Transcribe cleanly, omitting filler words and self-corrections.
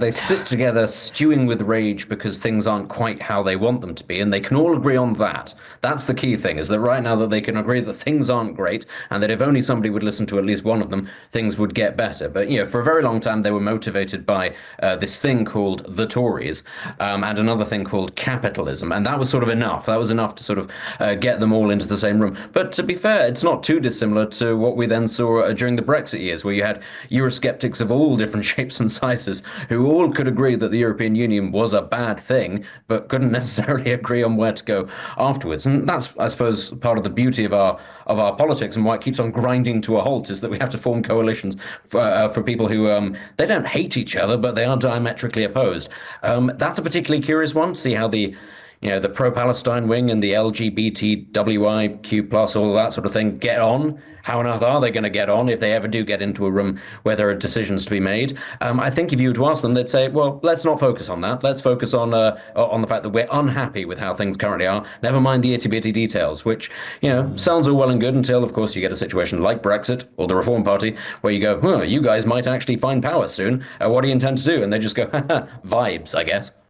They sit together stewing with rage because things aren't quite how they want them to be, and they can all agree on that. That's the key thing, is that right now that they can agree that things aren't great, and that if only somebody would listen to at least one of them, things would get better. But, for a very long time, they were motivated by this thing called the Tories, and another thing called capitalism, and that was sort of enough. That was enough to sort of get them all into the same room. But to be fair, it's not too dissimilar to what we then saw during the Brexit years, where you had Eurosceptics of all different shapes and sizes who all could agree that the European Union was a bad thing, but couldn't necessarily agree on where to go afterwards. And that's, I suppose, part of the beauty of our politics, and why it keeps on grinding to a halt, is that we have to form coalitions for people who they don't hate each other, but they are diametrically opposed. That's a particularly curious one. See how the pro-Palestine wing and the LGBTWIQ plus, all of that sort of thing, get on. How on earth are they going to get on if they ever do get into a room where there are decisions to be made? I think if you were to ask them, they'd say, well, let's not focus on that. Let's focus on the fact that we're unhappy with how things currently are. Never mind the itty-bitty details, which, sounds all well and good until, of course, you get a situation like Brexit or the Reform Party where you go, you guys might actually find power soon. What do you intend to do? And they just go, vibes, I guess.